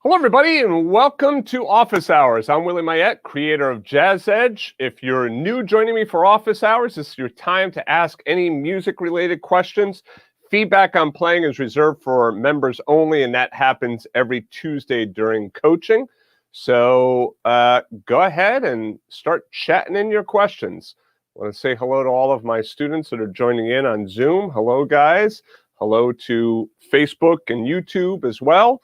Hello, everybody, and welcome to Office Hours. I'm Willie Mayette, creator of Jazz Edge. If you're new joining me for Office Hours, this is your time to ask any music-related questions. Feedback on playing is reserved for members only, and that happens every Tuesday during coaching. So go ahead and start chatting in your questions. I want to say hello to all of my students that are joining in on Zoom. Hello, guys. Hello to Facebook and YouTube as well.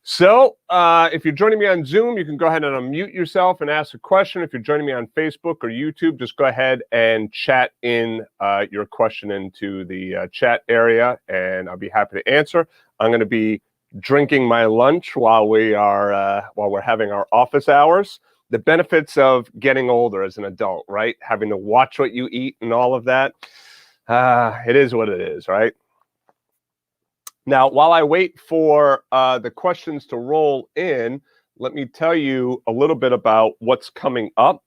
So if you're joining me on Zoom, you can go ahead and unmute yourself and ask a question. If you're joining me on Facebook or YouTube, just go ahead and chat in your question into the chat area, and I'll be happy to answer. I'm going to be drinking my lunch while we're having our office hours. The benefits of getting older as an adult, right? Having to watch what you eat and all of that. It is what it is, right? Now, while I wait for the questions to roll in, let me tell you a little bit about what's coming up.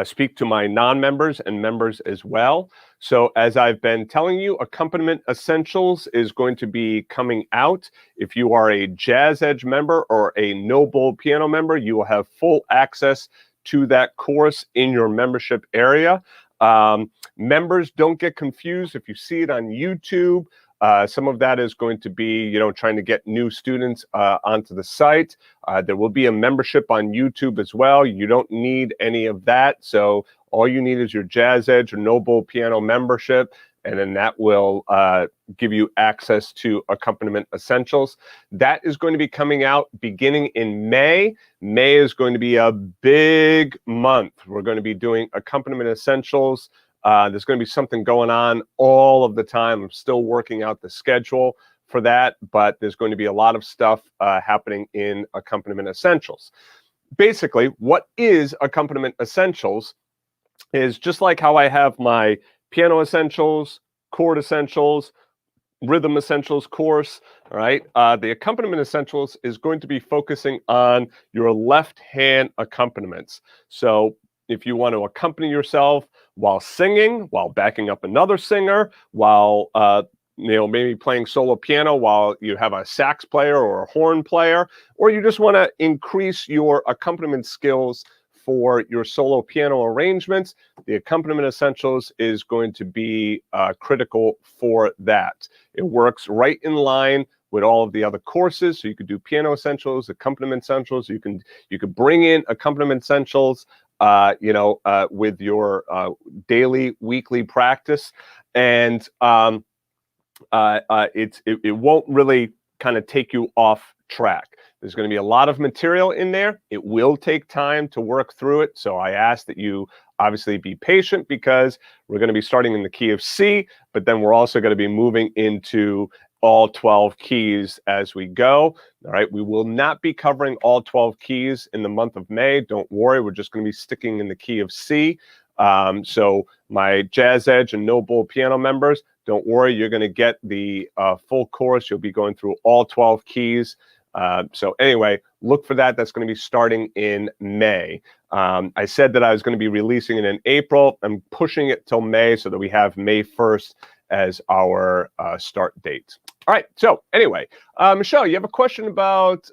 Speak to my non-members and members as well. So as I've been telling you, Accompaniment Essentials is going to be coming out. If you are a Jazz Edge member or a No Bowl Piano member, you will have full access to that course in your membership area. Members, don't get confused if you see it on YouTube. Some of that is going to be, trying to get new students onto the site. There will be a membership on YouTube as well. You don't need any of that. So all you need is your Jazz Edge or No Bowl Piano membership, and then that will give you access to Accompaniment Essentials. That is going to be coming out beginning in May. May is going to be a big month. We're going to be doing Accompaniment Essentials. There's going to be something going on all of the time. I'm still working out the schedule for that, but there's going to be a lot of stuff happening in Accompaniment Essentials. Basically, what is Accompaniment Essentials is just like how I have my Piano Essentials, Chord Essentials, Rhythm Essentials course, all right? The Accompaniment Essentials is going to be focusing on your left-hand accompaniments. So if you want to accompany yourself while singing, while backing up another singer, while maybe playing solo piano while you have a sax player or a horn player, or you just want to increase your accompaniment skills for your solo piano arrangements, the Accompaniment Essentials is going to be critical for that. It works right in line with all of the other courses. So you could do Piano Essentials, Accompaniment Essentials. You could bring in Accompaniment Essentials with your daily, weekly practice, and it won't really kind of take you off track. There's going to be a lot of material in there. It will take time to work through it, so I ask that you obviously be patient, because we're going to be starting in the key of C, but then we're also going to be moving into all 12 keys as we go. All right, we will not be covering all 12 keys in the month of May. Don't worry, we're just going to be sticking in the key of C. So my Jazz Edge and No Bowl Piano members, don't worry, you're going to get the full course. You'll be going through all 12 keys. So anyway, look for that. That's going to be starting in May. I said that I was going to be releasing it in April. I'm pushing it till May so that we have May 1st as our start date. All right, so anyway, Michelle, you have a question about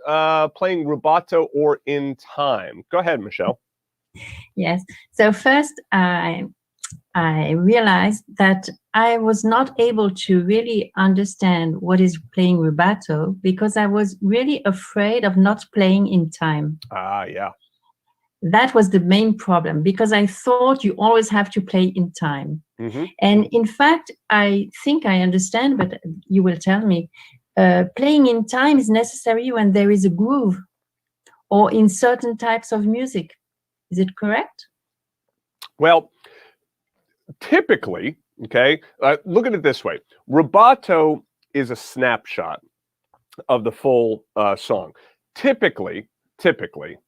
playing rubato or in time. Go ahead, Michelle. Yes, so first I realized that I was not able to really understand what is playing rubato, because I was really afraid of not playing in time. Yeah. That was the main problem, because I thought you always have to play in time. Mm-hmm. And in fact, I think I understand, but you will tell me, playing in time is necessary when there is a groove or in certain types of music. Is it correct? Well, typically, okay, look at it this way. Rubato is a snapshot of the full song. Typically,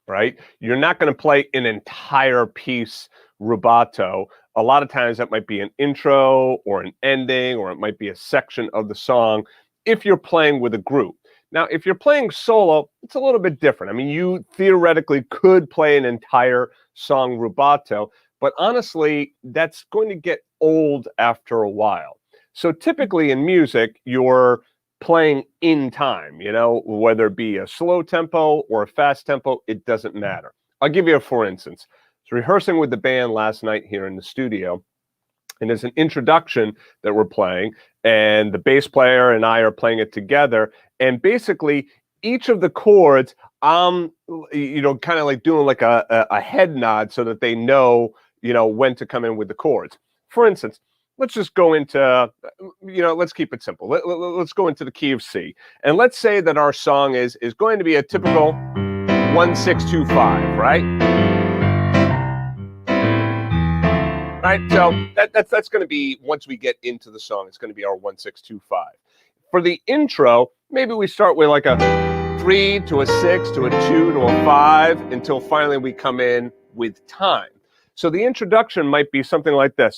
right, you're not going to play an entire piece rubato. A lot of times that might be an intro or an ending, or it might be a section of the song if you're playing with a group. Now, if you're playing solo, it's a little bit different. I mean, you theoretically could play an entire song rubato, but honestly, that's going to get old after a while. So typically in music, you're playing in time, whether it be a slow tempo or a fast tempo, it doesn't matter. I'll give you a for instance. I was rehearsing with the band last night here in the studio, and there's an introduction that we're playing, and the bass player and I are playing it together, and basically each of the chords, kind of like doing like a head nod so that they know, when to come in with the chords. For instance, let's just go into, let's keep it simple. Let's go into the key of C. And let's say that our song is going to be a typical 1-6-2-5, right? Right, so that's going to be, once we get into the song, it's going to be our 1-6-2-5. For the intro, maybe we start with like a 3 to a 6 to a 2 to a 5 until finally we come in with time. So the introduction might be something like this.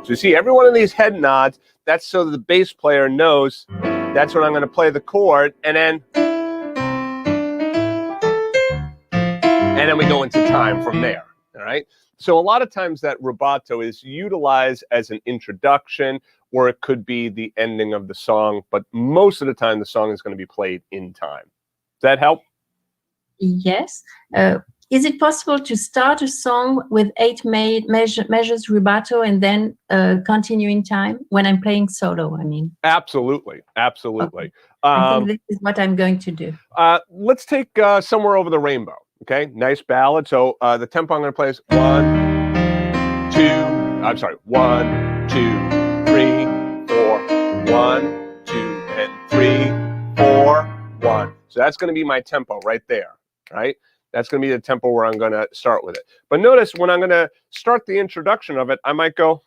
So you see, every one of these head nods, that's so that the bass player knows that's when I'm going to play the chord, and then we go into time from there, all right? So a lot of times that rubato is utilized as an introduction, or it could be the ending of the song, but most of the time the song is going to be played in time. Does that help? Yes. Is it possible to start a song with 8 measures rubato and then continue in time when I'm playing solo, I mean? Absolutely. Absolutely. Okay. I think this is what I'm going to do. Let's take Somewhere Over the Rainbow. Okay, nice ballad. So the tempo I'm going to play is 1, 2, 1, 2, 3, 4, 1, 2, and 3, 4, 1. So that's going to be my tempo right there, right? That's going to be the tempo where I'm going to start with it. But notice when I'm going to start the introduction of it, I might go.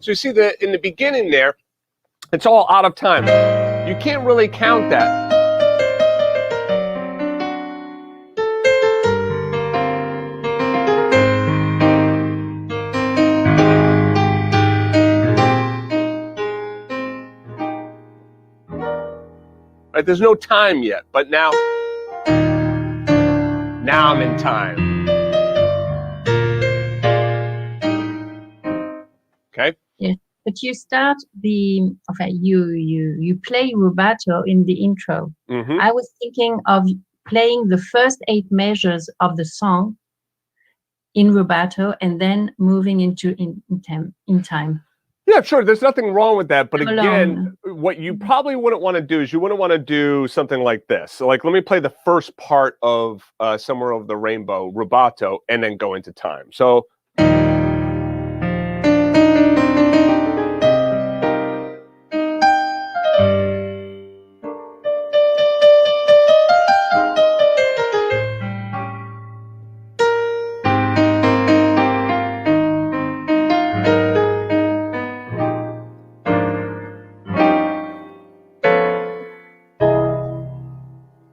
So you see that in the beginning there, it's all out of time. You can't really count that. Right? There's no time yet, but now I'm in time. Okay? Yes. But you start you play rubato in the intro. Mm-hmm. I was thinking of playing the first 8 measures of the song in rubato and then moving into in time. Yeah, sure. There's nothing wrong with that. But again, what you probably wouldn't want to do is you wouldn't want to do something like this. So like, let me play the first part of Somewhere Over the Rainbow, rubato, and then go into time. So.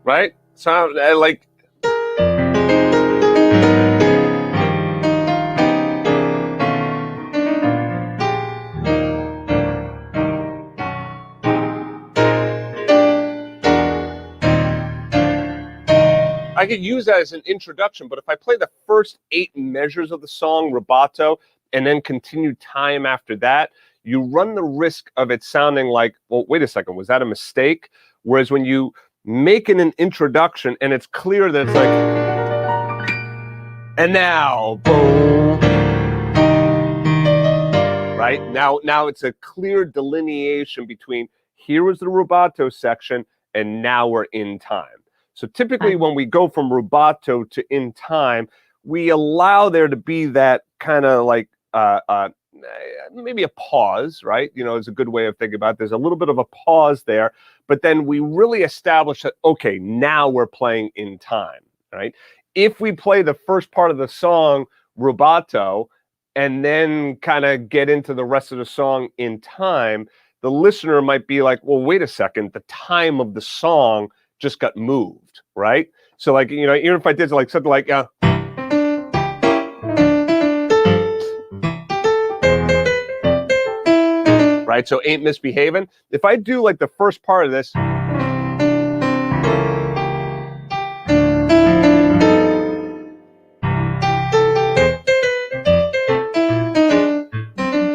Right? So like. I could use that as an introduction, but if I play the first 8 measures of the song rubato and then continue time after that, you run the risk of it sounding like, well, wait a second, was that a mistake? Whereas when you make an introduction and it's clear that it's like, and now, boom, right? Now it's a clear delineation between here was the rubato section and now we're in time. So typically when we go from rubato to in time, we allow there to be that kind of like maybe a pause, right? Is a good way of thinking about it. There's a little bit of a pause there, but then we really establish that, okay, now we're playing in time, right? If we play the first part of the song rubato and then kind of get into the rest of the song in time, the listener might be like, well, wait a second, the time of the song just got moved, right? So like, you know, even if I did like something like, right? So ain't misbehaving. If I do like the first part of this,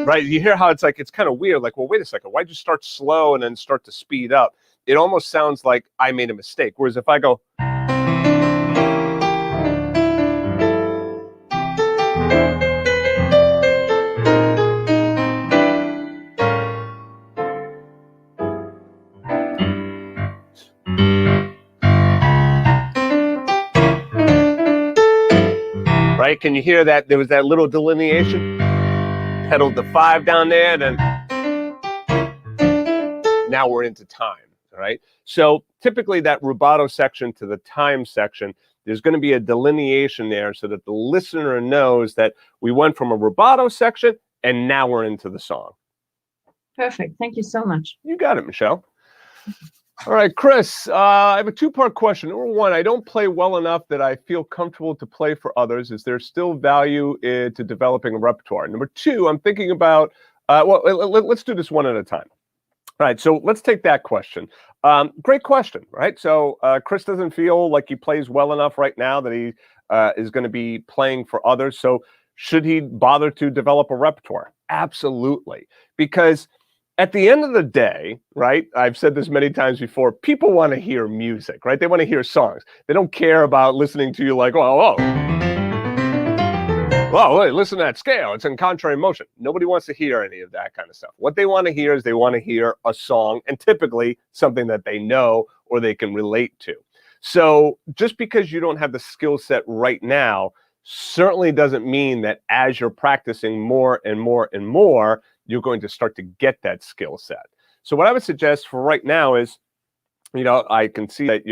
right? You hear how it's like, it's kind of weird. Like, well, wait a second, why'd you start slow and then start to speed up? It almost sounds like I made a mistake. Whereas if I go, right? Can you hear that? There was that little delineation. Pedaled the 5 down there, and then now we're into time, right? So typically that rubato section to the time section, there's going to be a delineation there so that the listener knows that we went from a rubato section and now we're into the song. Perfect. Thank you so much. You got it, Michelle. All right, Chris, I have a two-part question. Number one, I don't play well enough that I feel comfortable to play for others. Is there still value to developing a repertoire? Number two, I'm thinking about, well, let's do this one at a time. All right, so let's take that question. Great question, right? So Chris doesn't feel like he plays well enough right now that he is going to be playing for others. So should he bother to develop a repertoire? Absolutely, because at the end of the day, right, I've said this many times before, people want to hear music, right? They want to hear songs. They don't care about listening to you like, oh, wait, listen to that scale. It's in contrary motion. Nobody wants to hear any of that kind of stuff. What they want to hear is they want to hear a song, and typically something that they know or they can relate to. So just because you don't have the skill set right now certainly doesn't mean that as you're practicing more and more and more, you're going to start to get that skill set. So what I would suggest for right now is, you know, I can see that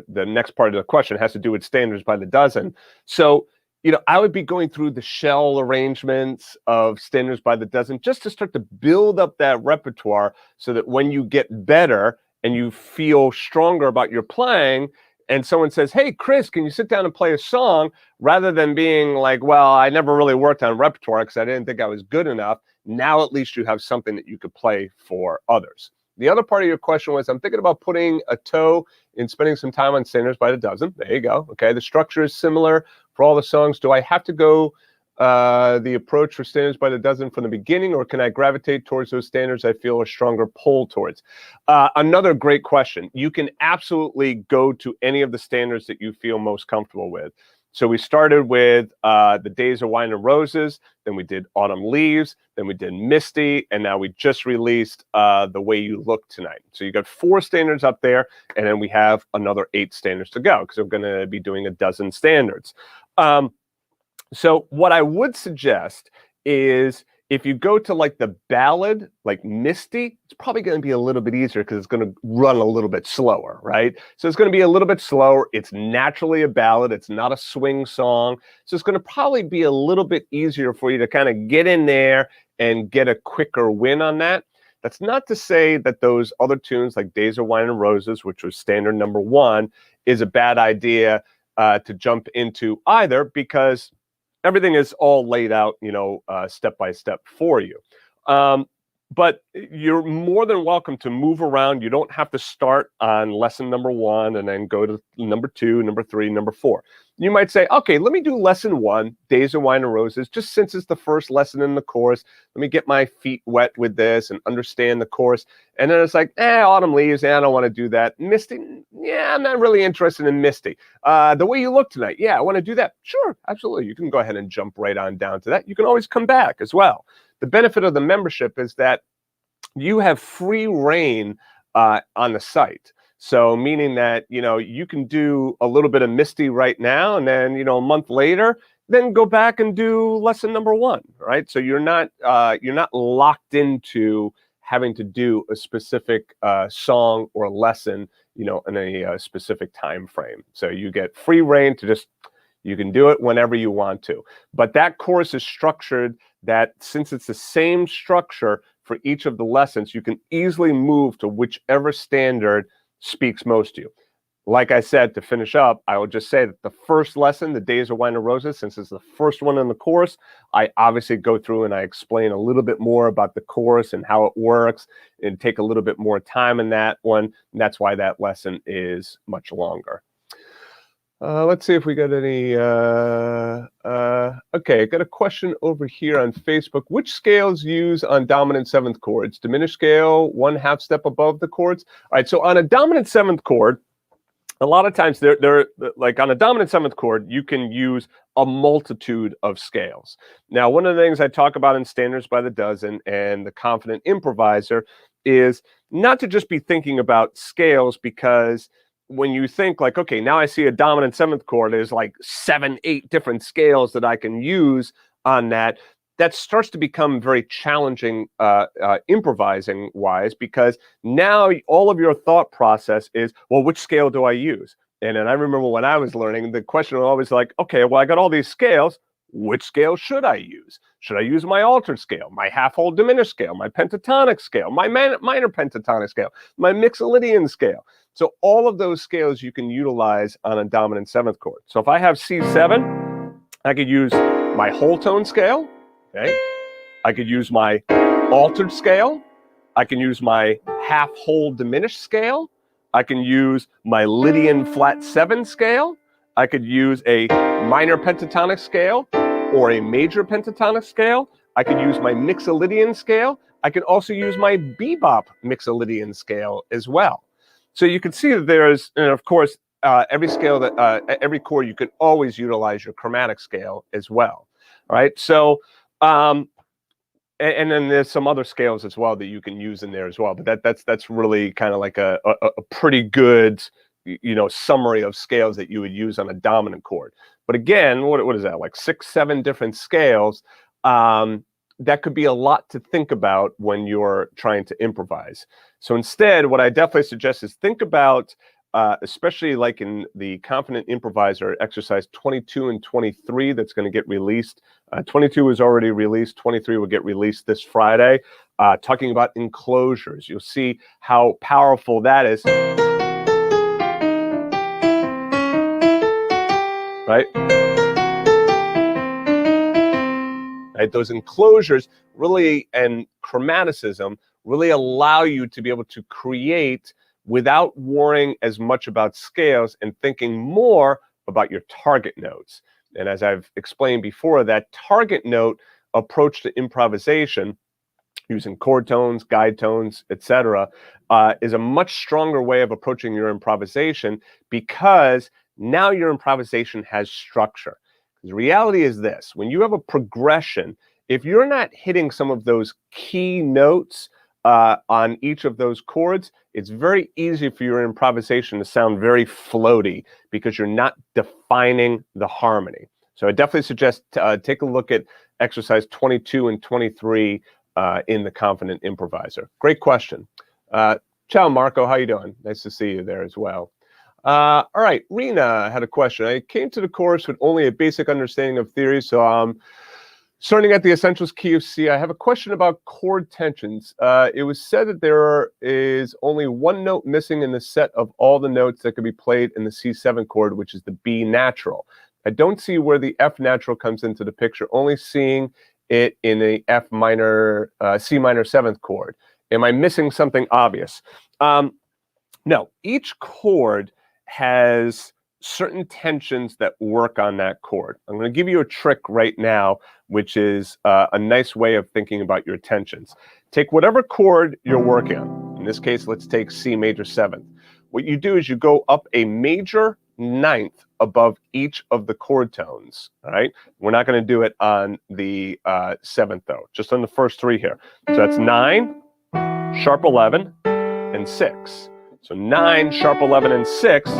the next part of the question has to do with standards by the dozen. So, you know, I would be going through the shell arrangements of standards by the dozen just to start to build up that repertoire so that when you get better and you feel stronger about your playing, and someone says, hey, Chris, can you sit down and play a song? Rather than being like, well, I never really worked on repertoire because I didn't think I was good enough. Now at least you have something that you could play for others. The other part of your question was, I'm thinking about putting a toe in spending some time on standards by the dozen. There you go. Okay, the structure is similar for all the songs. Do I have to go the approach for standards by the dozen from the beginning, or can I gravitate towards those standards I feel a stronger pull towards? Another great question. You can absolutely go to any of the standards that you feel most comfortable with. So we started with the Days of Wine and Roses, then we did Autumn Leaves, then we did Misty, and now we just released The Way You Look Tonight. So you got 4 standards up there, and then we have another 8 standards to go because we're going to be doing a dozen standards. So what I would suggest is if you go to like the ballad, like Misty, it's probably going to be a little bit easier because it's going to run a little bit slower, right? So it's going to be a little bit slower. It's naturally a ballad. It's not a swing song. So it's going to probably be a little bit easier for you to kind of get in there and get a quicker win on that. That's not to say that those other tunes like Days of Wine and Roses, which was standard number 1, is a bad idea to jump into either, because everything is all laid out, you know, step by step for you. But you're more than welcome to move around. You don't have to start on lesson number 1 and then go to number 2, number 3, number 4. You might say, okay, let me do lesson 1, Days of Wine and Roses, just since it's the first lesson in the course. Let me get my feet wet with this and understand the course. And then it's like, Autumn Leaves, I don't want to do that. Misty, yeah, I'm not really interested in Misty. The Way You Look Tonight, yeah, I want to do that. Sure, absolutely. You can go ahead and jump right on down to that. You can always come back as well. The benefit of the membership is that you have free reign on the site. So meaning that, you know, you can do a little bit of Misty right now, and then, you know, a month later, then go back and do lesson number 1, right? So you're not locked into having to do a specific song or lesson, you know, in a specific time frame. So you get free reign to just, You can do it whenever you want to. But that course is structured that since it's the same structure for each of the lessons, you can easily move to whichever standard speaks most to you. Like I said, to finish up, I will just say that the first lesson, the Days of Wine and Roses, since it's the first one in the course, I obviously go through and I explain a little bit more about the course and how it works and take a little bit more time in that one. And that's why that lesson is much longer. Let's see if we got any. Okay, I got a question over here on Facebook. Which scales use on dominant seventh chords? Diminished scale, 1/2 step above the chords. All right, so on a dominant seventh chord, a lot of times they're like on a dominant seventh chord, you can use a multitude of scales. Now, one of the things I talk about in Standards by the Dozen and the Confident Improviser is not to just be thinking about scales, because when you think like, okay, now I see a dominant seventh chord, there's like 7, 8 different scales that I can use on that. That starts to become very challenging improvising wise, because now all of your thought process is, well, which scale do I use? And then I remember when I was learning, the question was always like, okay, well, I got all these scales. Which scale should I use? Should I use my altered scale, my half-whole diminished scale, my pentatonic scale, my minor pentatonic scale, my mixolydian scale? So all of those scales you can utilize on a dominant seventh chord. So if I have C7, I could use my whole tone scale. Okay, I could use my altered scale. I can use my half-whole diminished scale. I can use my Lydian flat 7 scale. I could use a minor pentatonic scale or a major pentatonic scale. I could use my mixolydian scale. I could also use my bebop mixolydian scale as well. So you can see that there's, and of course, every scale that every chord you can always utilize your chromatic scale as well. All right, so. And then there's some other scales as well that you can use in there as well. But that's really kind of like a pretty good, summary of scales that you would use on a dominant chord. But again, what is that, like 6, 7 different scales? That could be a lot to think about when you're trying to improvise. So instead, what I definitely suggest is think about, especially like in the Confident Improviser, exercise 22 and 23 that's going to get released. 22 is already released. 23 will get released this Friday. Talking about enclosures. You'll see how powerful that is. Right? Right? Those enclosures really, and chromaticism, really allow you to be able to create without worrying as much about scales and thinking more about your target notes. And as I've explained before, that target note approach to improvisation, using chord tones, guide tones, etc., is a much stronger way of approaching your improvisation, because now your improvisation has structure. The reality is this: when you have a progression, if you're not hitting some of those key notes on each of those chords, it's very easy for your improvisation to sound very floaty because you're not defining the harmony. So I definitely suggest take a look at exercise 22 and 23 in the Confident Improviser. Great question. Ciao, Marco. How you doing? Nice to see you there as well. All right, Rena had a question. I came to the course with only a basic understanding of theory, so I'm starting at the Essentials key of C. I have a question about chord tensions. It was said that there is only one note missing in the set of all the notes that could be played in the C7 chord, which is the B natural. I don't see where the F natural comes into the picture, only seeing it in the F minor, C minor 7th chord. Am I missing something obvious? No, each chord has certain tensions that work on that chord. I'm going to give you a trick right now, which is a nice way of thinking about your tensions. Take whatever chord you're working on. In this case, let's take C major 7th. What you do is you go up a major 9th above each of the chord tones. All right, we're not going to do it on the 7th though, just on the first 3 here. So that's 9, sharp 11, and 6. So 9, sharp 11, and 6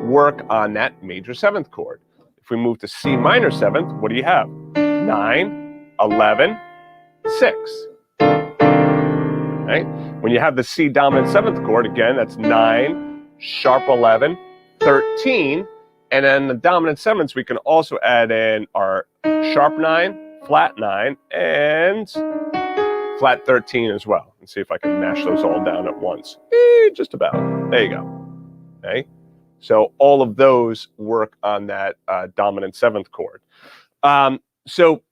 work on that major 7th chord. If we move to C minor 7th, what do you have? 9, 11, 6. Right? When you have the C dominant 7th chord, again, that's 9, sharp 11, 13, And then the dominant sevenths, we can also add in our sharp 9, flat 9, and flat 13 as well. Let's see if I can mash those all down at once. Just about. There you go. Okay. So all of those work on that dominant seventh chord. So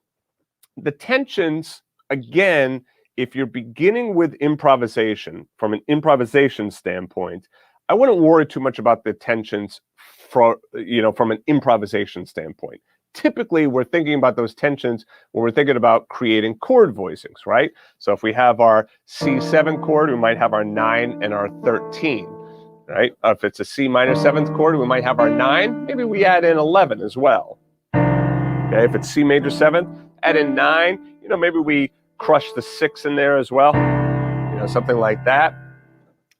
the tensions, again, if you're beginning with improvisation, from an improvisation standpoint, I wouldn't worry too much about the tensions from an improvisation standpoint. Typically, we're thinking about those tensions when we're thinking about creating chord voicings, right? So if we have our C7 chord, we might have our 9 and our 13, right? If it's a C minor 7th chord, we might have our 9. Maybe we add in 11 as well. Okay, if it's C major 7th, add in 9. Maybe we crush the 6 in there as well. Something like that.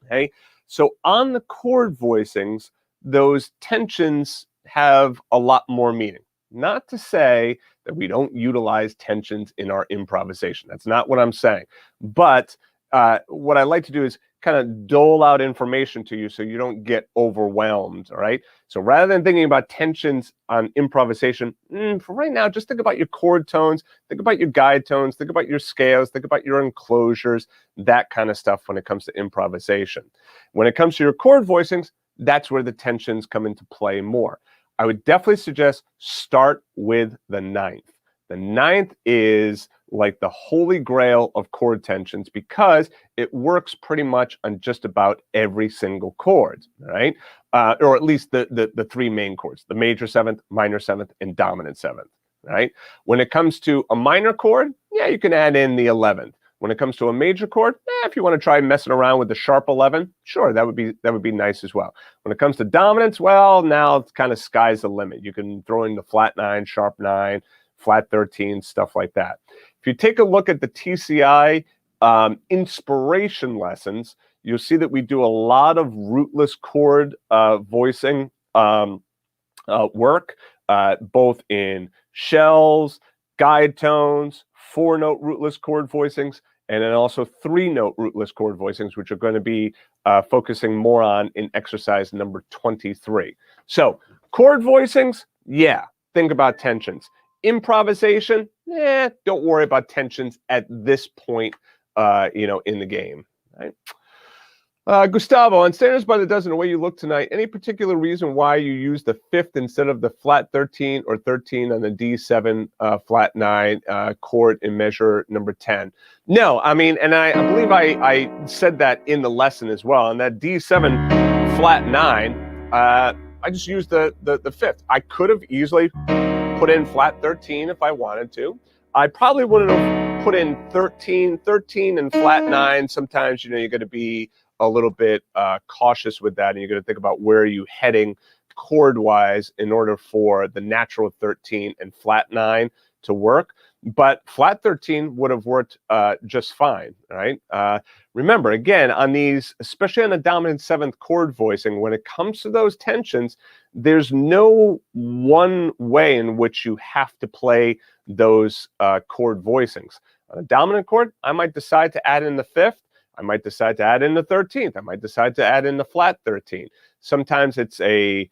Okay, so on the chord voicings, those tensions have a lot more meaning. Not to say that we don't utilize tensions in our improvisation. That's not what I'm saying. But what I like to do is kind of dole out information to you so you don't get overwhelmed, all right? So rather than thinking about tensions on improvisation, for right now, just think about your chord tones, think about your guide tones, think about your scales, think about your enclosures, that kind of stuff when it comes to improvisation. When it comes to your chord voicings, that's where the tensions come into play more. I would definitely suggest start with the 9th. The 9th is like the holy grail of chord tensions because it works pretty much on just about every single chord, right? Or at least the 3 main chords, the major 7th, minor 7th, and dominant 7th, right? When it comes to a minor chord, yeah, you can add in the 11th. When it comes to a major chord, if you want to try messing around with the sharp 11, sure, that would be nice as well. When it comes to dominance, well, now it's kind of sky's the limit. You can throw in the flat 9, sharp 9, flat 13, stuff like that. If you take a look at the TCI inspiration lessons, you'll see that we do a lot of rootless chord voicing work, both in shells, guide tones, 4-note rootless chord voicings, and then also 3-note rootless chord voicings, which are going to be focusing more on in exercise number 23. So chord voicings, yeah, think about tensions. Improvisation, don't worry about tensions at this point, in the game. Right? Gustavo, on Standards by the Dozen, the way you look tonight, any particular reason why you use the 5th instead of the flat 13 or 13 on the D7 flat 9 chord in measure number 10? No, I mean, and I believe I said that in the lesson as well. And that D7 flat 9, I just used the 5th. I could have easily put in flat 13 if I wanted to. I probably wouldn't have put in 13 and flat 9. Sometimes, you're going to be a little bit cautious with that, and you're going to think about where are you heading chord-wise in order for the natural 13 and flat 9 to work. But flat 13 would have worked just fine, right? Remember, again, on these, especially on the dominant 7th chord voicing, when it comes to those tensions, there's no one way in which you have to play those chord voicings. On a dominant chord, I might decide to add in the 5th. I might decide to add in the 13th. I might decide to add in the flat 13. Sometimes it's a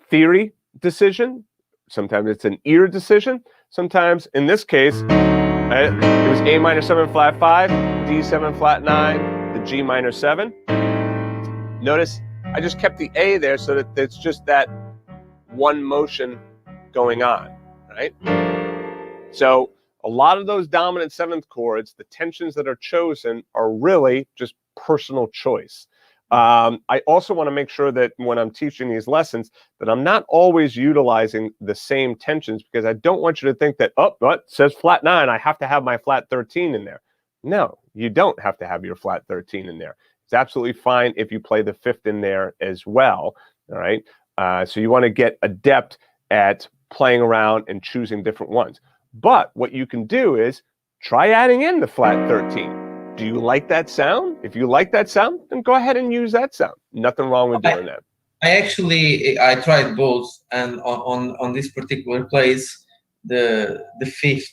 theory decision. Sometimes it's an ear decision. Sometimes, in this case, it was A minor 7 flat 5, D7 flat 9, the G minor 7. Notice I just kept the A there so that it's just that one motion going on, right? So a lot of those dominant 7th chords, the tensions that are chosen are really just personal choice. I also want to make sure that when I'm teaching these lessons that I'm not always utilizing the same tensions, because I don't want you to think that, oh, what says flat 9, I have to have my flat 13 in there. No, you don't have to have your flat 13 in there. It's absolutely fine if you play the 5th in there as well, all right? So you want to get adept at playing around and choosing different ones. But what you can do is try adding in the flat 13. Do you like that sound? If you like that sound, then go ahead and use that sound. Nothing wrong with doing that. I tried both, and on this particular place, the 5th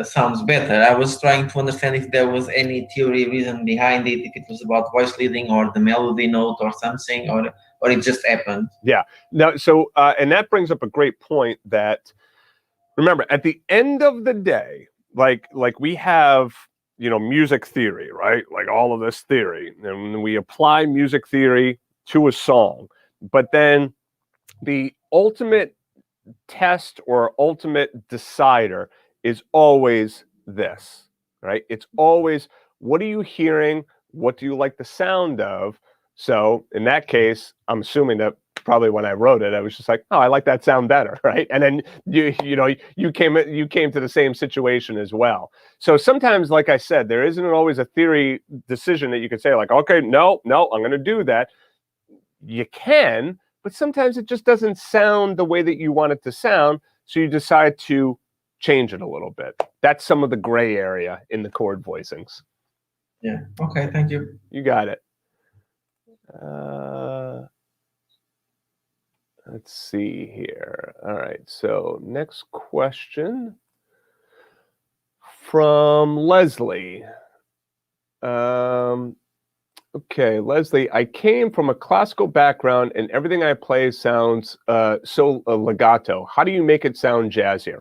sounds better. I was trying to understand if there was any theory reason behind it, if it was about voice leading or the melody note or something, or or it just happened? Yeah. No. So, and that brings up a great point. That remember, at the end of the day, like we have, music theory, right? Like all of this theory, and we apply music theory to a song, but then the ultimate test or ultimate decider is always this, right? It's always, what are you hearing? What do you like the sound of? So in that case, I'm assuming that probably when I wrote it, I was just like, oh, I like that sound better, right? And then you came to the same situation as well. So sometimes, like I said, there isn't always a theory decision that you can say like, okay, no, I'm going to do that. You can, but sometimes it just doesn't sound the way that you want it to sound. So you decide to change it a little bit. That's some of the gray area in the chord voicings. Yeah. Okay. Thank you. You got it. Let's see here. All right. So next question from Leslie. Okay, Leslie, I came from a classical background and everything I play sounds so legato. How do you make it sound jazzier?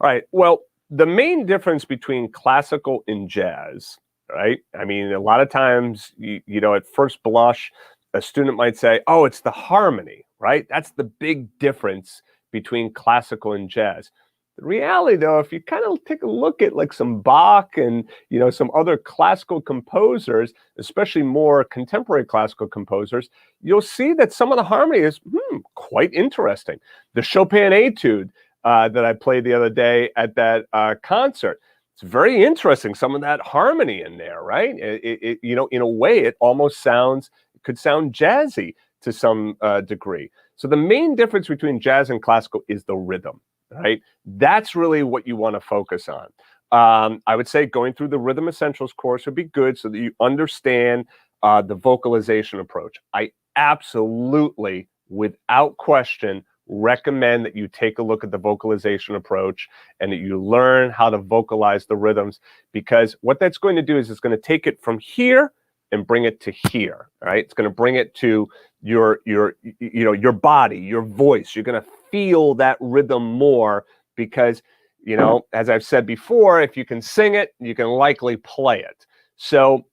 All right, well, the main difference between classical and jazz, right? I mean, a lot of times, at first blush, a student might say, oh, it's the harmony, right? That's the big difference between classical and jazz. The reality, though, if you kind of take a look at like some Bach and some other classical composers, especially more contemporary classical composers, you'll see that some of the harmony is quite interesting. The Chopin Etude that I played the other day at that concert, it's very interesting. Some of that harmony in there, right? In a way, it almost could sound jazzy to some degree. So the main difference between jazz and classical is the rhythm. Right? That's really what you want to focus on. I would say going through the Rhythm Essentials course would be good so that you understand the vocalization approach. I absolutely, without question, recommend that you take a look at the vocalization approach and that you learn how to vocalize the rhythms, because what that's going to do is it's going to take it from here and bring it to here, right? It's going to bring it to your body, your voice. You're going to feel that rhythm more because, as I've said before, if you can sing it, you can likely play it. So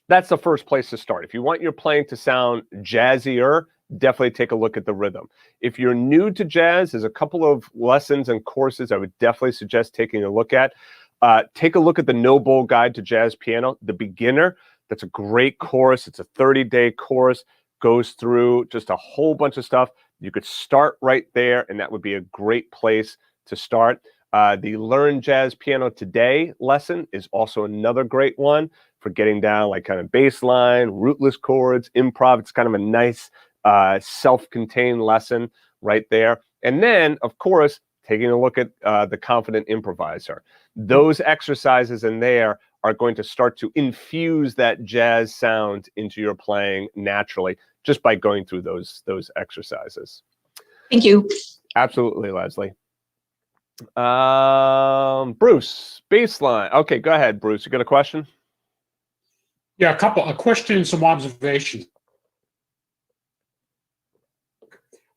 that's the first place to start. If you want your playing to sound jazzier, definitely take a look at the rhythm. If you're new to jazz, there's a couple of lessons and courses I would definitely suggest taking a look at. Take a look at the No Bowl Guide to Jazz Piano, the beginner. That's a great course. It's a 30-day course, goes through just a whole bunch of stuff. You could start right there, and that would be a great place to start. The Learn Jazz Piano Today lesson is also another great one for getting down like kind of bass line, rootless chords, improv. It's kind of a nice self-contained lesson right there. And then, of course, taking a look at the Confident Improviser. Those exercises in there are going to start to infuse that jazz sound into your playing naturally just by going through those exercises. Thank you. Absolutely, Leslie. Bruce, baseline. Okay, go ahead, Bruce. You got a question? Yeah, a question and some observations.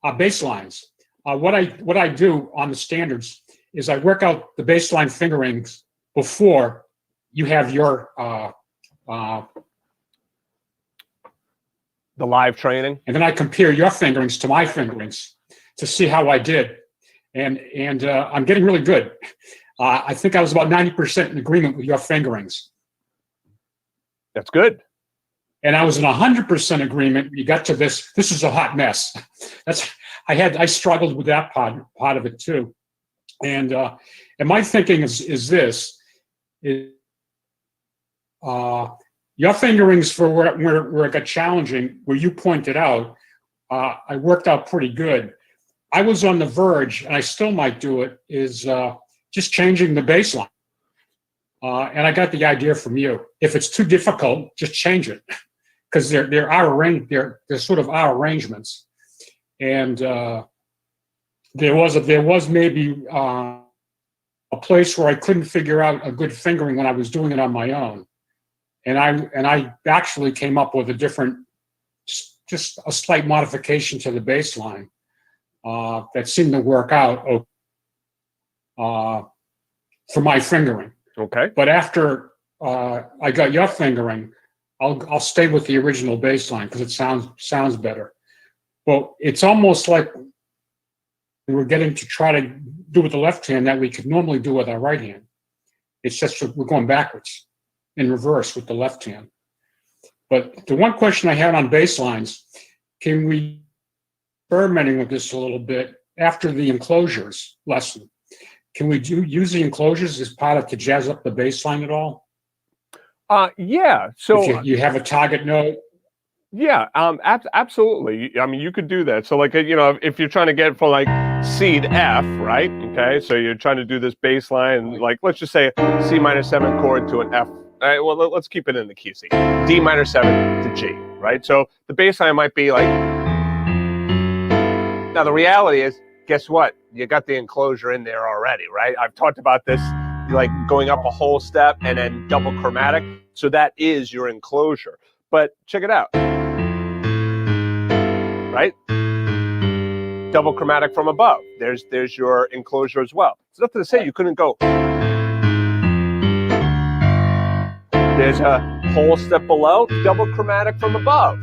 Baselines. What I do on the standards is I work out the baseline fingerings before you have your the live training, and then I compare your fingerings to my fingerings to see how I did, and I'm getting really good. I think I was about 90% in agreement with your fingerings. That's good. And I was in 100% agreement. You got to this. This is a hot mess. I struggled with that part of it too. And my thinking is this: your fingerings for where it got challenging, where you pointed out, I worked out pretty good. I was on the verge, and I still might do it, is just changing the baseline. And I got the idea from you. If it's too difficult, just change it, because there sort of are arrangements. And there was maybe a place where I couldn't figure out a good fingering when I was doing it on my own. And I actually came up with a different just a slight modification to the bass line that seemed to work out for my fingering. Okay. But after I got your fingering, I'll stay with the original bass line because it sounds better. Well, it's almost like we're getting to try to do with the left hand that we could normally do with our right hand. It's just we're going backwards in reverse with the left hand. But the one question I had on bass lines, can we experimenting with this a little bit after the enclosures lesson? Can we use the enclosures as part of to jazz up the bass line at all? Yeah. So if you have a target note. Yeah, absolutely. I mean, you could do that. So like, if you're trying to get for like C to F, right? Okay, so you're trying to do this bass line, like let's just say C minor 7 chord to an F. All right, well, let's keep it in the key C. D minor 7 to G, right? So the bass line might be like, now the reality is, guess what? You got the enclosure in there already, right? I've talked about this, like going up a whole step and then double chromatic. So that is your enclosure. But check it out. Right? Double chromatic from above. There's your enclosure as well. It's nothing to say you couldn't go. There's a whole step below, double chromatic from above,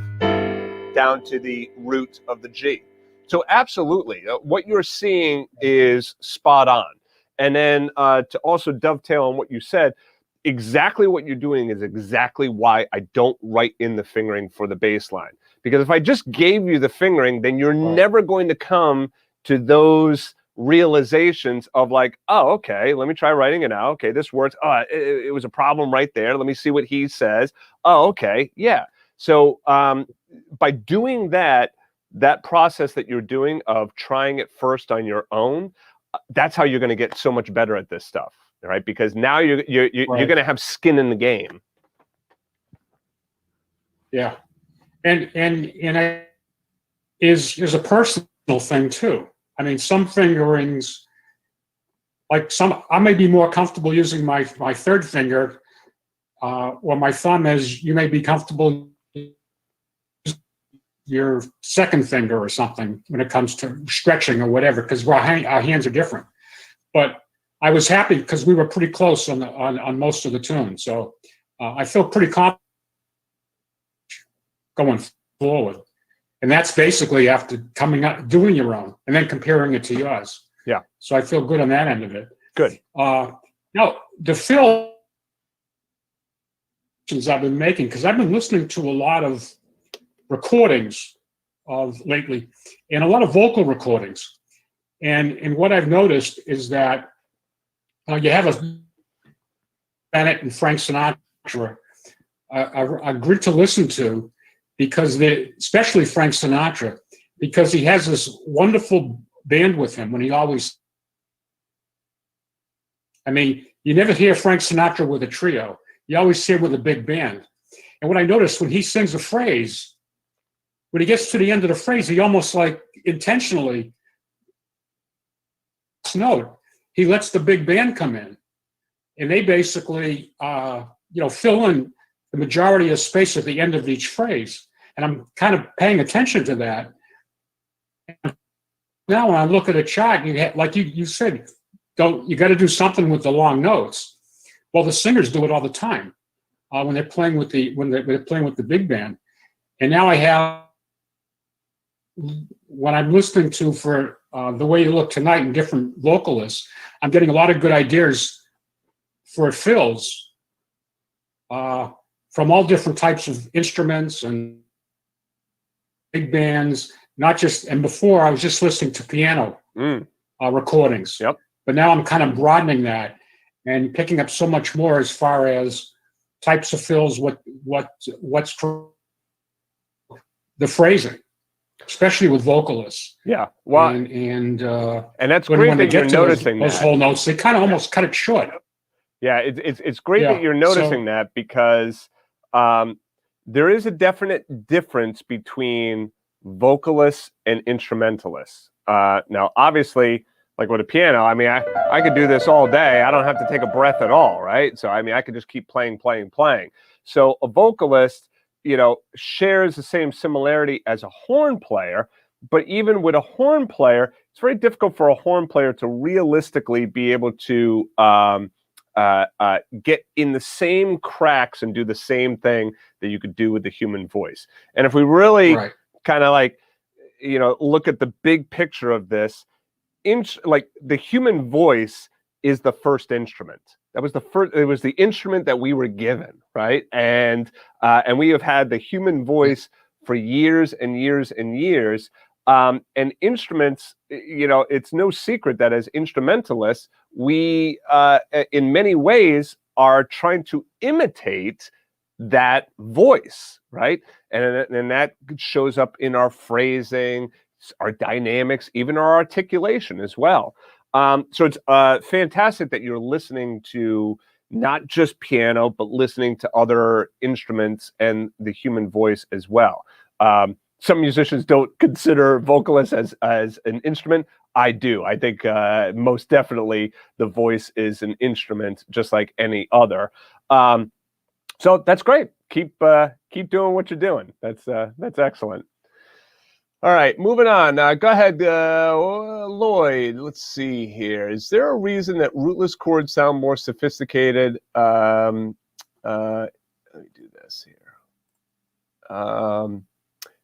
down to the root of the G. So absolutely, what you're seeing is spot on. And then to also dovetail on what you said, exactly what you're doing is exactly why I don't write in the fingering for the bass line. Because if I just gave you the fingering, then you're never going to come to those realizations of like, oh, okay, let me try writing it out. Okay, this works. Oh, it was a problem right there. Let me see what he says. Oh, okay, yeah. So by doing that process that you're doing of trying it first on your own, that's how you're going to get so much better at this stuff, right? Because now you're going to have skin in the game. Yeah. And is a personal thing too. I mean, some fingerings, like I may be more comfortable using my third finger or my thumb, as you may be comfortable your second finger or something when it comes to stretching or whatever, because our hands are different. But I was happy because we were pretty close on most of the tunes. So I feel pretty confident going forward. And that's basically after coming up, doing your own, and then comparing it to yours. Yeah. So I feel good on that end of it. Good. Now, the fill I've been making, because I've been listening to a lot of recordings of lately, and a lot of vocal recordings. And what I've noticed is that you have a Bennett and Frank Sinatra are great to listen to, because especially Frank Sinatra, because he has this wonderful band with him when he always, I mean, you never hear Frank Sinatra with a trio. You always hear with a big band. And what I noticed when he sings a phrase, when he gets to the end of the phrase, he almost like intentionally note, he lets the big band come in, and they basically, fill in the majority of space at the end of each phrase. And I'm kind of paying attention to that. Now, when I look at a chart, like you said, you got to do something with the long notes. Well, the singers do it all the time when they're playing with the big band. And now I have, when I'm listening to for The Way You Look Tonight and different vocalists, I'm getting a lot of good ideas for fills from all different types of instruments and big bands, not just, and before I was just listening to piano recordings. Yep. But now I'm kind of broadening that and picking up so much more as far as types of fills, what's the phrasing, especially with vocalists. Yeah. Well, and that's great that you're noticing those whole notes. They kind of almost cut it short. Yeah, it's great that you're noticing that, because there is a definite difference between vocalists and instrumentalists. Now, obviously, like with a piano, I mean, I could do this all day. I don't have to take a breath at all, right? So, I mean, I could just keep playing. So a vocalist, shares the same similarity as a horn player. But even with a horn player, it's very difficult for a horn player to realistically be able to get in the same cracks and do the same thing that you could do with the human voice. And if we really kind of look at the big picture of this, the human voice is the first instrument. That was the first. It was the instrument that we were given, right? And we have had the human voice for years and years and years. And instruments, it's no secret that as instrumentalists, we, in many ways, are trying to imitate that voice, right? And that shows up in our phrasing, our dynamics, even our articulation as well. So it's fantastic that you're listening to not just piano, but listening to other instruments and the human voice as well. Some musicians don't consider vocalists as an instrument. I do. I think most definitely the voice is an instrument, just like any other. So that's great. Keep doing what you're doing. That's excellent. All right, moving on. Go ahead, Lloyd. Let's see here. Is there a reason that rootless chords sound more sophisticated? Let me do this here.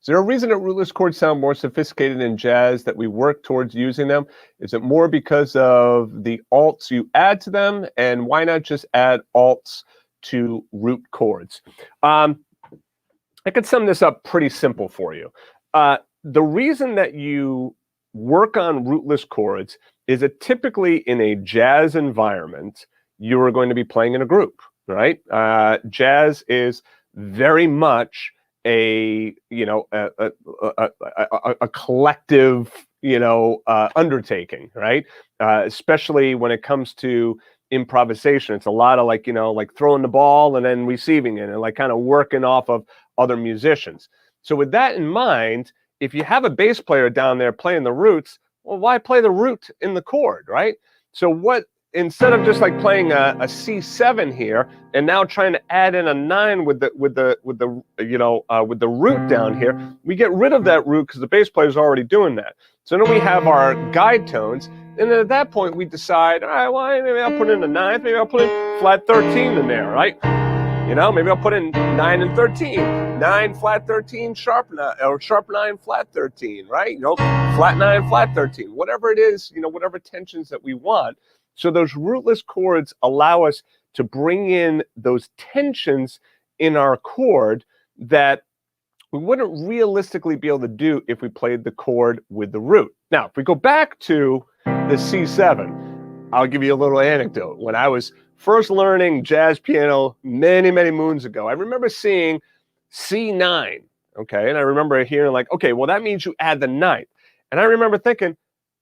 Is there a reason that rootless chords sound more sophisticated in jazz, that we work towards using them? Is it more because of the alts you add to them? And why not just add alts to root chords? I could sum this up pretty simple for you. The reason that you work on rootless chords is that typically in a jazz environment, you are going to be playing in a group, right? Jazz is very much a collective undertaking, right? Especially when it comes to improvisation. It's a lot of like throwing the ball and then receiving it and like kind of working off of other musicians. So with that in mind, if you have a bass player down there playing the roots, well, why play the root in the chord, right? So instead of just like playing a C7 here and now trying to add in a 9 with the root down here, we get rid of that root because the bass player is already doing that. So then we have our guide tones, and then at that point we decide, all right, well, maybe I'll put in a 9th, maybe I'll put in flat 13 in there, right? Maybe I'll put in 9 and 13, 9 flat 13, sharp 9, or sharp 9 flat 13, right? Flat 9 flat 13, whatever it is, whatever tensions that we want. So those rootless chords allow us to bring in those tensions in our chord that we wouldn't realistically be able to do if we played the chord with the root. Now, if we go back to the C7, I'll give you a little anecdote. When I was first learning jazz piano many, many moons ago, I remember seeing C9, okay? And I remember hearing like, okay, well, that means you add the 9th. And I remember thinking,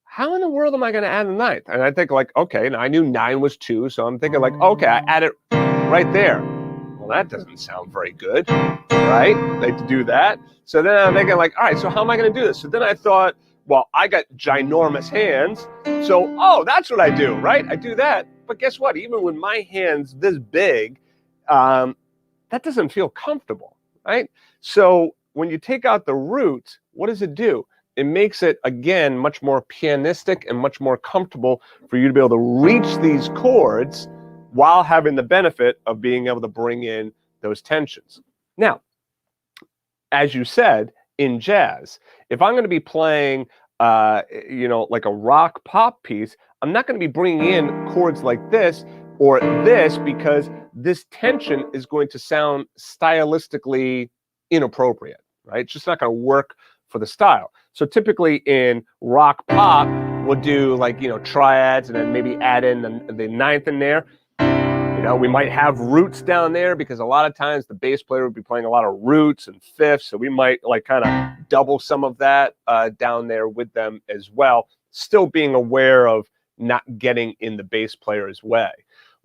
how in the world am I going to add the 9th? And I think like, okay, and I knew 9 was 2, so I'm thinking like, okay, I add it right there. Well, that doesn't sound very good, right? Like to do that. So then I'm thinking like, all right, so how am I going to do this? So then I thought, well, I got ginormous hands, so, that's what I do, right? I do that. But guess what? Even with my hands this big, that doesn't feel comfortable, right? So when you take out the root, what does it do? It makes it, again, much more pianistic and much more comfortable for you to be able to reach these chords while having the benefit of being able to bring in those tensions. Now, as you said, in jazz, if I'm going to be playing, like a rock pop piece, I'm not going to be bringing in chords like this or this because this tension is going to sound stylistically inappropriate, right? It's just not going to work for the style. So typically in rock pop, we'll do like, triads and then maybe add in the 9th in there. We might have roots down there because a lot of times the bass player would be playing a lot of roots and fifths. So we might like kind of double some of that down there with them as well, still being aware of not getting in the bass player's way.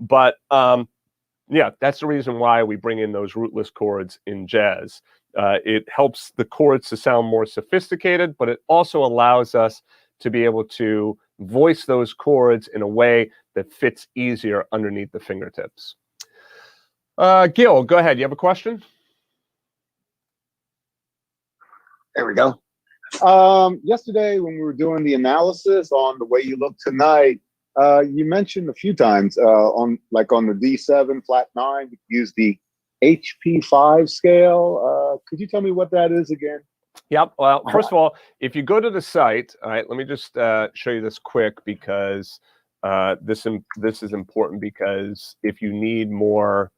But that's the reason why we bring in those rootless chords in jazz. It helps the chords to sound more sophisticated, but it also allows us to be able to voice those chords in a way that fits easier underneath the fingertips. Gil, go ahead. You have a question? There we go. Yesterday, when we were doing the analysis on the way you look tonight, you mentioned a few times on the D7 flat 9, you use the HP5 scale. Could you tell me what that is again? Yep. Well, first of all, if you go to the site, all right, let me just show you this quick because this is important, because if you need more,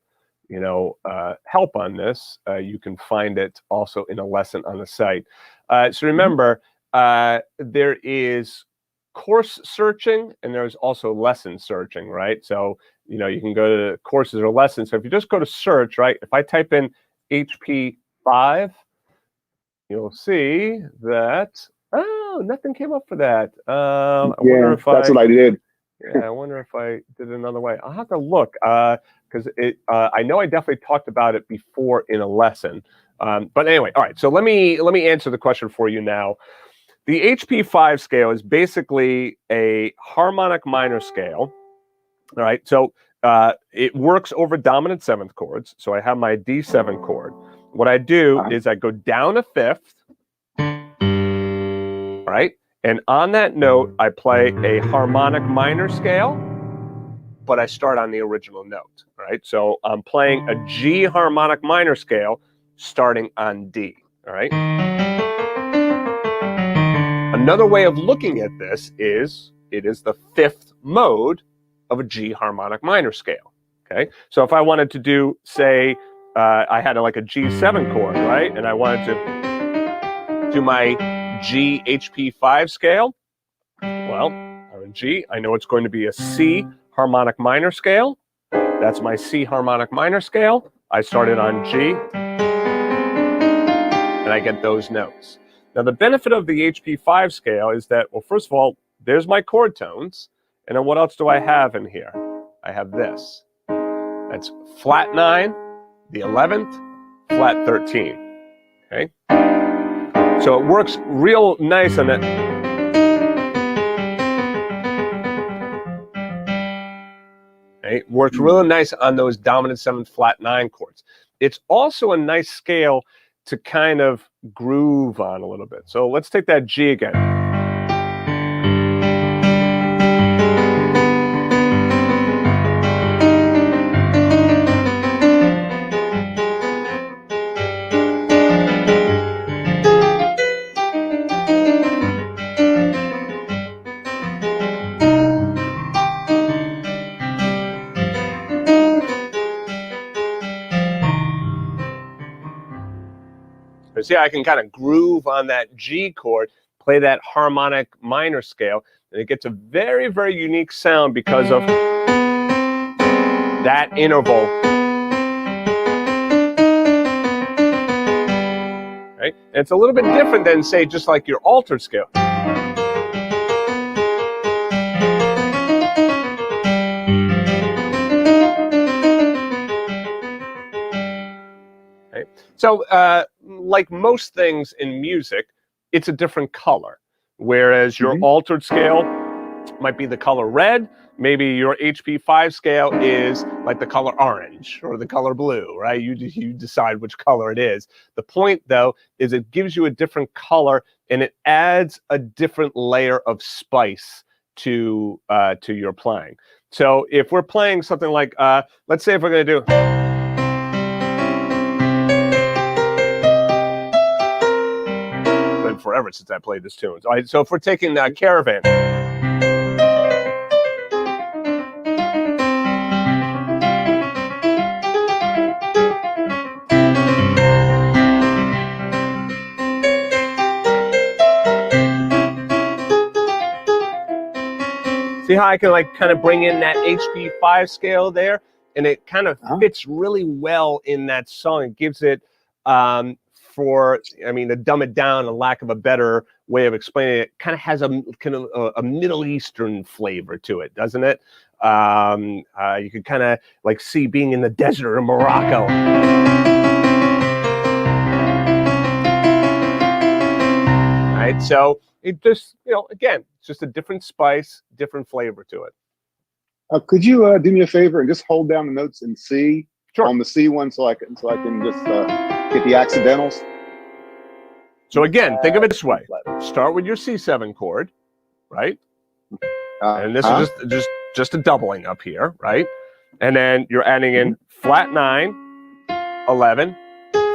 help on this, you can find it also in a lesson on the site. So remember, there is course searching and there's also lesson searching, right? So, you can go to courses or lessons. So if you just go to search, right, if I type in HP5, you'll see that, nothing came up for that. I wonder if that's what I did. Yeah, I wonder if I did it another way. I'll have to look, because I know I definitely talked about it before in a lesson. But anyway, all right. So let me answer the question for you now. The HP5 scale is basically a harmonic minor scale. All right. So it works over dominant seventh chords. So I have my D7 chord. What I do is I go down a fifth. All right. And on that note, I play a harmonic minor scale, but I start on the original note, right? So I'm playing a G harmonic minor scale starting on D, all right? Another way of looking at this is it is the fifth mode of a G harmonic minor scale, okay? So if I wanted to do, say, I had like a G7 chord, right? And I wanted to do my G HP5 scale, well, I'm in G. I know it's going to be a C harmonic minor scale. That's my C harmonic minor scale. I started on G, and I get those notes. Now, the benefit of the HP5 scale is that, well, first of all, there's my chord tones. And then what else do I have in here? I have this. That's flat 9, the 11th, flat 13. Okay? So it works real nice on that. It works really nice on those dominant 7th flat 9 chords. It's also a nice scale to kind of groove on a little bit. So let's take that G again. See, I can kind of groove on that G chord, play that harmonic minor scale, and it gets a very, very unique sound because of that interval. Right? And it's a little bit different than, say, just like your altered scale. Right? So, like most things in music, it's a different color. Whereas your altered scale might be the color red, maybe your HP5 scale is like the color orange or the color blue, right? You decide which color it is. The point, though, is it gives you a different color and it adds a different layer of spice to your playing. So if we're playing something like, let's say if we're going to do... forever since I played this tune. All right, so if we're taking Caravan. See how I can like kind of bring in that HP5 scale there, and it kind of fits really well in that song. It gives it to dumb it down, a lack of a better way of explaining it, kind of has a Middle Eastern flavor to it, doesn't it? You could kind of like see being in the desert of Morocco. Right, so it just, again, it's just a different spice, different flavor to it. Could you do me a favor and just hold down the notes in C? Sure. On the C one, so I can just get the accidentals. So again, think of it this way. Start with your C7 chord, right? And this is just a doubling up here, right? And then you're adding in flat 9, 11,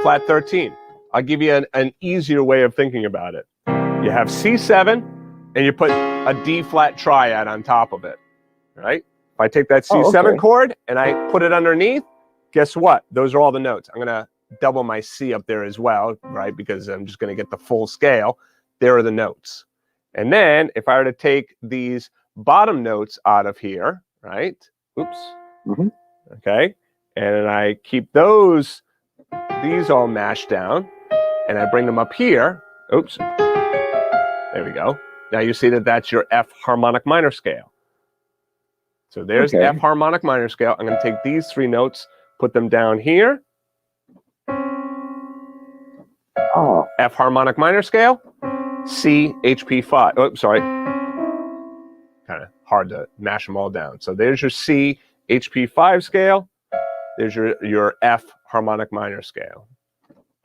flat 13. I'll give you an easier way of thinking about it. You have C7, and you put a D flat triad on top of it, right? If I take that C7 chord and I put it underneath, guess what? Those are all the notes. I'm going to double my C up there as well, right? Because I'm just going to get the full scale. There are the notes. And then if I were to take these bottom notes out of here, right? Oops. Okay. And I keep these all mashed down, and I bring them up here. Oops. There we go. Now you see that that's your F harmonic minor scale. So there's F harmonic minor scale. I'm going to take these 3 notes, put them down here. F harmonic minor scale, C, HP5. Oh, sorry. Kind of hard to mash them all down. So there's your C, HP5 scale. There's your F harmonic minor scale.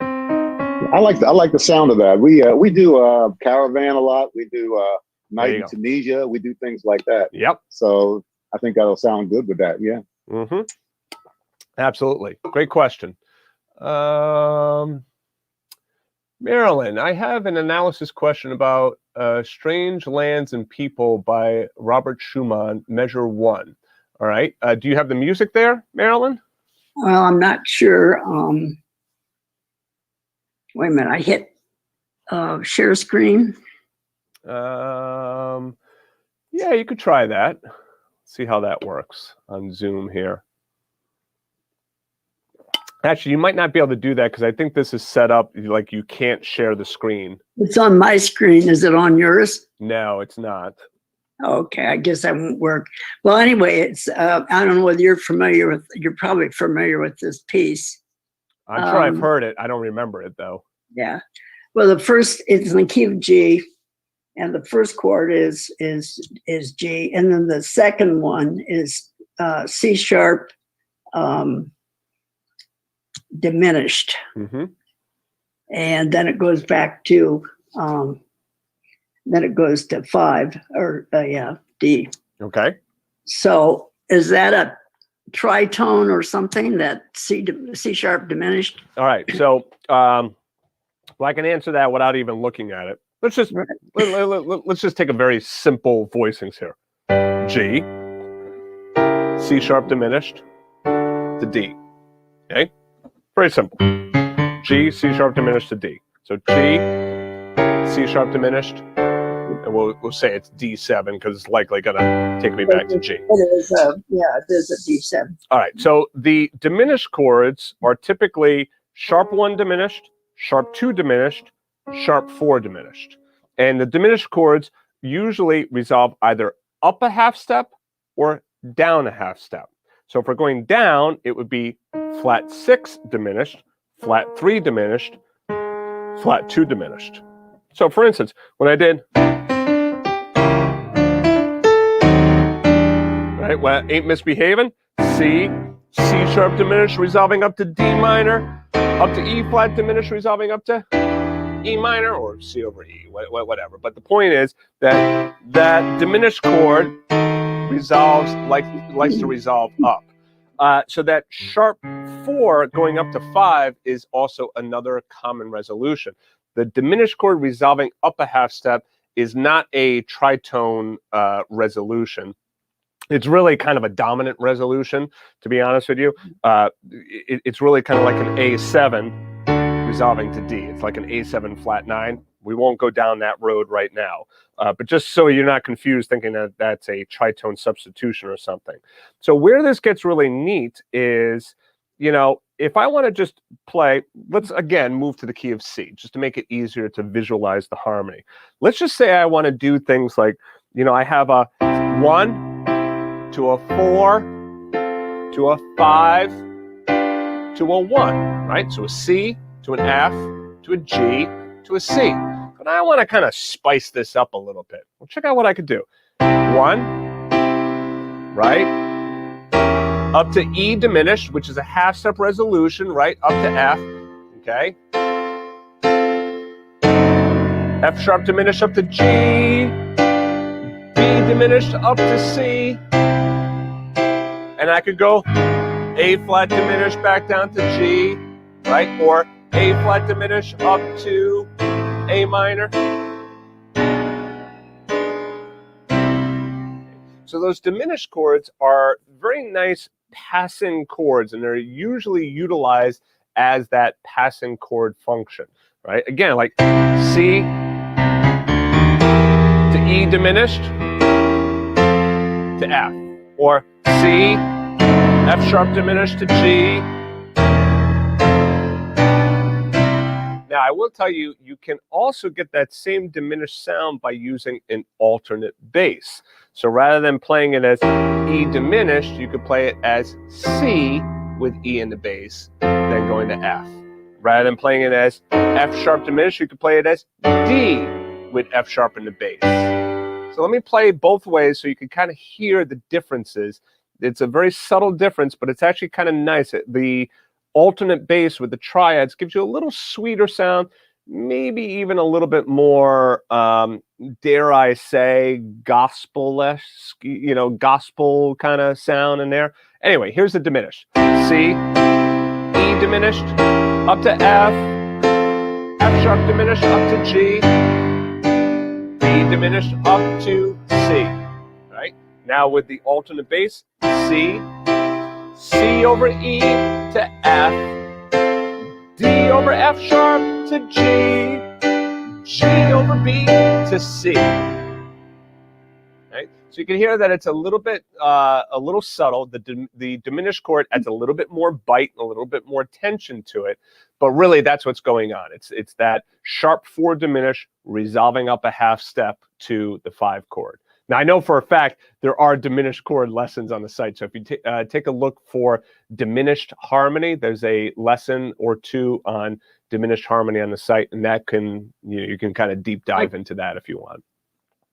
I like the sound of that. We do Caravan a lot. We do Night in Tunisia. We do things like that. Yep. So I think that'll sound good with that. Yeah. Absolutely. Great question. Marilyn, I have an analysis question about Strange Lands and People by Robert Schumann, measure 1. All right. Do you have the music there, Marilyn? Well, I'm not sure. Wait a minute. I hit share screen. Yeah, you could try that. See how that works on Zoom here. Actually, you might not be able to do that because I think this is set up like you can't share the screen. It's on my screen. Is it on yours? No, it's not. Okay, I guess that won't work. Well, anyway, it's I don't know whether you're probably familiar with this piece. I'm sure I've heard it. I don't remember it though. Yeah. Well, the first is in the key of G, and the first chord is G, and then the second one is C sharp diminished, and then it goes back to then it goes to 5 or D. Okay. So is that a tritone or something, that C sharp diminished? All right. So well, I can answer that without even looking at it. Let's just let's just take a very simple voicings here. G, C sharp diminished to D. Okay. Very simple. G, C sharp diminished to D. So G, C sharp diminished, and we'll say it's D7 because it's likely gonna take me back to G. It is it is a D7. All right. So the diminished chords are typically sharp 1 diminished, sharp 2 diminished, sharp 4 diminished, and the diminished chords usually resolve either up a half step or down a half step. So if we're going down, it would be flat 6 diminished, flat 3 diminished, flat 2 diminished. So for instance, when I did, right, well, Ain't Misbehaving, C sharp diminished, resolving up to D minor, up to E flat diminished, resolving up to E minor, or C over E, whatever. But the point is that that diminished chord resolves, likes to resolve up. So that sharp 4 going up to 5 is also another common resolution. The diminished chord resolving up a half step is not a tritone resolution. It's really kind of a dominant resolution, to be honest with you. It's really kind of like an A7 resolving to D. It's like an A7 flat 9. We won't go down that road right now. But just so you're not confused thinking that that's a tritone substitution or something. So where this gets really neat is, you know, if I want to just play, let's again move to the key of C, just to make it easier to visualize the harmony. Let's just say I want to do things like, you know, I have a 1 to a 4 to a 5 to a 1, right? So a C to an F to a G to a C. But I want to kind of spice this up a little bit. Well, check out what I could do. 1, right? Up to E diminished, which is a half-step resolution, right? Up to F, okay? F sharp diminished up to G, B diminished up to C, and I could go A flat diminished back down to G, right? Or A flat diminished up to A minor. So those diminished chords are very nice passing chords, and they're usually utilized as that passing chord function, right? Again, like C to E diminished to F, or C, F sharp diminished to G. Now, I will tell you, you can also get that same diminished sound by using an alternate bass. So rather than playing it as E diminished, you could play it as C with E in the bass, then going to F. Rather than playing it as F sharp diminished, you could play it as D with F sharp in the bass. So let me play both ways so you can kind of hear the differences. It's a very subtle difference, but it's actually kind of nice. The alternate bass with the triads gives you a little sweeter sound, maybe even a little bit more, dare I say, gospel-esque, you know, gospel kind of sound in there. Anyway, here's the diminished. C, E diminished, up to F, F sharp diminished, up to G, B diminished, up to C, right? Now with the alternate bass, C, C over E to F, D over F sharp to G, G over B to C. Right? So you can hear that it's a little subtle. The diminished chord adds a little bit more bite and a little bit more tension to it, but really that's what's going on. It's that sharp 4 diminished resolving up a half step to the 5 chord. Now, I know for a fact there are diminished chord lessons on the site. So if you take a look for diminished harmony, there's a lesson or two on diminished harmony on the site, and that can, you can kind of deep dive into that if you want.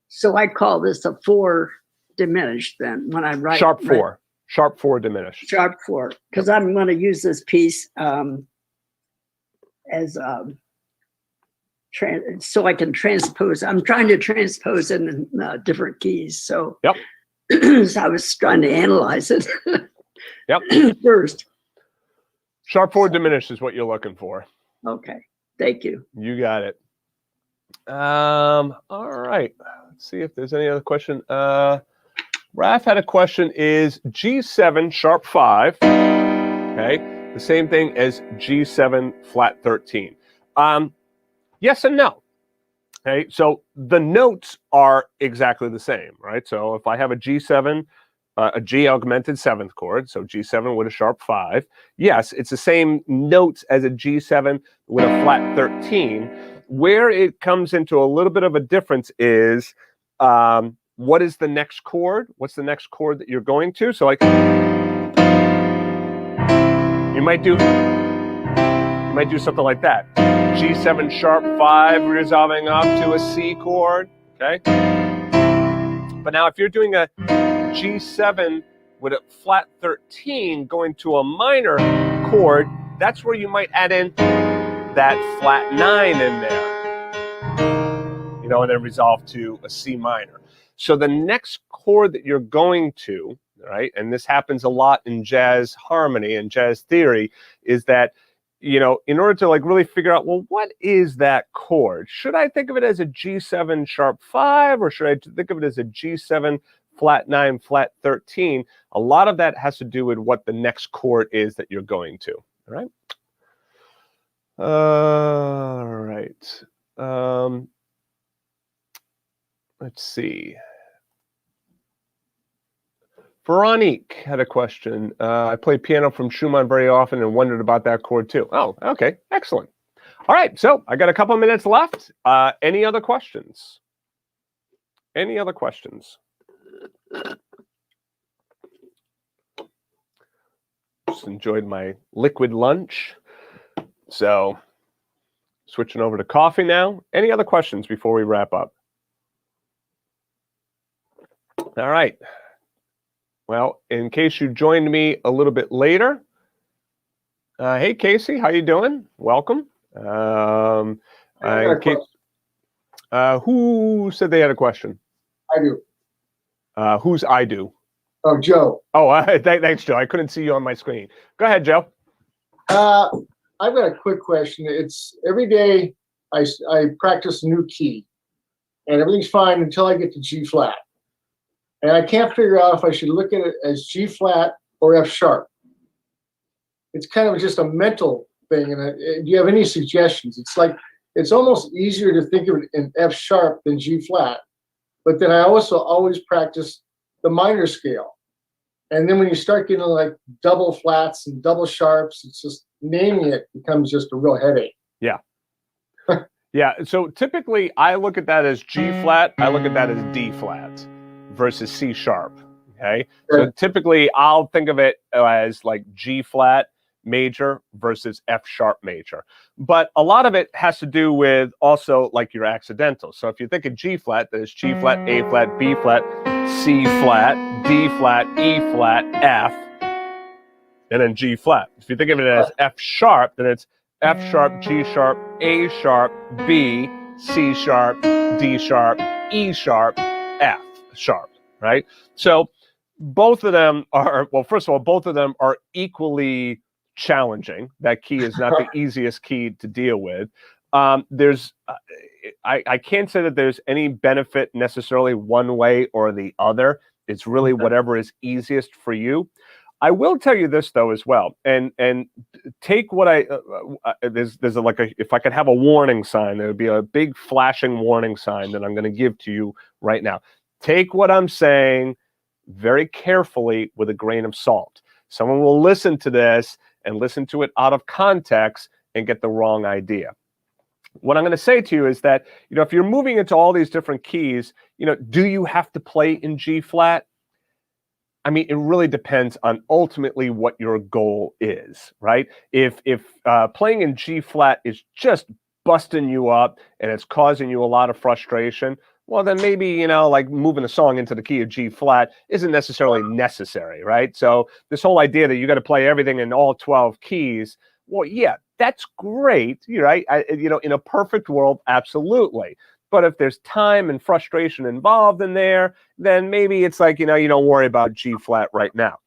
So I call this a 4 diminished then when I write. Sharp 4. Sharp 4 diminished. Sharp 4. Because I'm going to use this piece as so I can transpose. I'm trying to transpose it in different keys. So, yep. So I was trying to analyze it. Yep. First. Sharp 4 diminished is what you're looking for. Okay. Thank you. You got it. All right. Let's see if there's any other question. Raph had a question. Is G7 sharp 5, okay, the same thing as G7 flat 13? Yes and no. Okay, so the notes are exactly the same, right? So if I have a G7, a G augmented 7th chord, so G7 with a sharp 5, yes, it's the same notes as a G7 with a flat 13. Where it comes into a little bit of a difference is what is the next chord? What's the next chord that you're going to? So like you might do something like that. G7 sharp 5 resolving up to a C chord, okay? But now if you're doing a G7 with a flat 13 going to a minor chord, that's where you might add in that flat 9 in there, you know, and then resolve to a C minor. So the next chord that you're going to, right, and this happens a lot in jazz harmony and jazz theory, is that, you know, in order to like really figure out, well, what is that chord? Should I think of it as a G7 sharp 5, or should I think of it as a G7 flat 9, flat 13? A lot of that has to do with what the next chord is that you're going to, all right? All right. Let's see. Veronique had a question. I play piano from Schumann very often and wondered about that chord too. Oh, okay. Excellent. All right. So I got a couple of minutes left. Any other questions? Any other questions? Just enjoyed my liquid lunch. So switching over to coffee now. Any other questions before we wrap up? All right. Well, in case you joined me a little bit later, hey Casey, how you doing? Welcome. Who said they had a question? I do. Who's I do? Oh, Joe. Oh, thanks, Joe. I couldn't see you on my screen. Go ahead, Joe. I've got a quick question. It's every day I practice a new key, and everything's fine until I get to G flat. And I can't figure out if I should look at it as G flat or F sharp. It's kind of just a mental thing. And do you have any suggestions? It's like, it's almost easier to think of it in F sharp than G flat. But then I also always practice the minor scale. And then when you start getting like double flats and double sharps, it's just naming it becomes just a real headache. Yeah. Yeah. So typically I look at that as G flat. I look at that as D flat versus C sharp. Okay. Sure. So typically I'll think of it as like G flat major versus F sharp major. But a lot of it has to do with also like your accidentals. So if you think of G flat, there's G flat, A flat, B flat, C flat, D flat, E flat, F, and then G flat. If you think of it as F sharp, then it's F sharp, G sharp, A sharp, B, C sharp, D sharp, E sharp, F sharp, right? So both of them are, well, first of all, both of them are equally challenging. That key is not the easiest key to deal with. I can't say that there's any benefit necessarily one way or the other. It's really whatever is easiest for you. I will tell you this though as well, and take what there's if I could have a warning sign, there would be a big flashing warning sign that I'm going to give to you right now. Take what I'm saying very carefully with a grain of salt. Someone will listen to this and listen to it out of context and get the wrong idea. What I'm going to say to you is that, if you're moving into all these different keys, do you have to play in G flat? I mean, it really depends on ultimately what your goal is, right? If playing in G flat is just busting you up and it's causing you a lot of frustration, well, then maybe, like moving a song into the key of G flat isn't necessarily necessary, right? So this whole idea that you got to play everything in all 12 keys, well, yeah, that's great, right? In a perfect world, absolutely. But if there's time and frustration involved in there, then maybe it's like, you don't worry about G flat right now.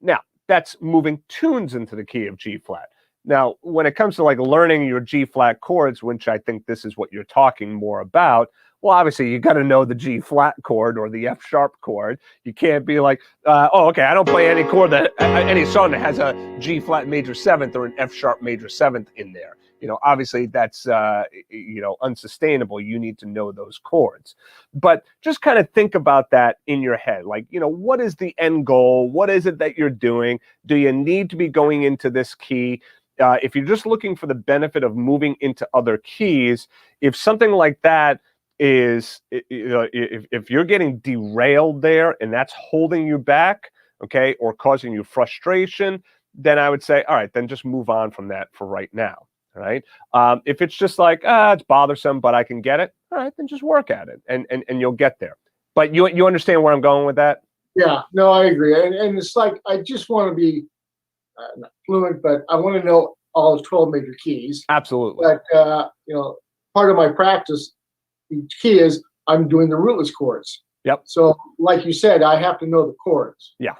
Now, that's moving tunes into the key of G flat. Now, when it comes to like learning your G flat chords, which I think this is what you're talking more about, well, obviously you got to know the G flat chord or the F sharp chord. You can't be like, oh, okay, I don't play any chord any song that has a G flat major seventh or an F sharp major seventh in there. Obviously that's, unsustainable. You need to know those chords. But just kind of think about that in your head. Like, what is the end goal? What is it that you're doing? Do you need to be going into this key? If you're just looking for the benefit of moving into other keys, if something like that is, if you're getting derailed there and that's holding you back, okay, or causing you frustration, then I would say, all right, then just move on from that for right now. All right. If it's just like, it's bothersome, but I can get it. All right, then just work at it and you'll get there. But you understand where I'm going with that? Yeah, no, I agree. And it's like, I just want to be not fluent, but I want to know all 12 major keys. Absolutely. But, part of my practice, each key is I'm doing the rootless chords. Yep. So like you said, I have to know the chords. Yeah.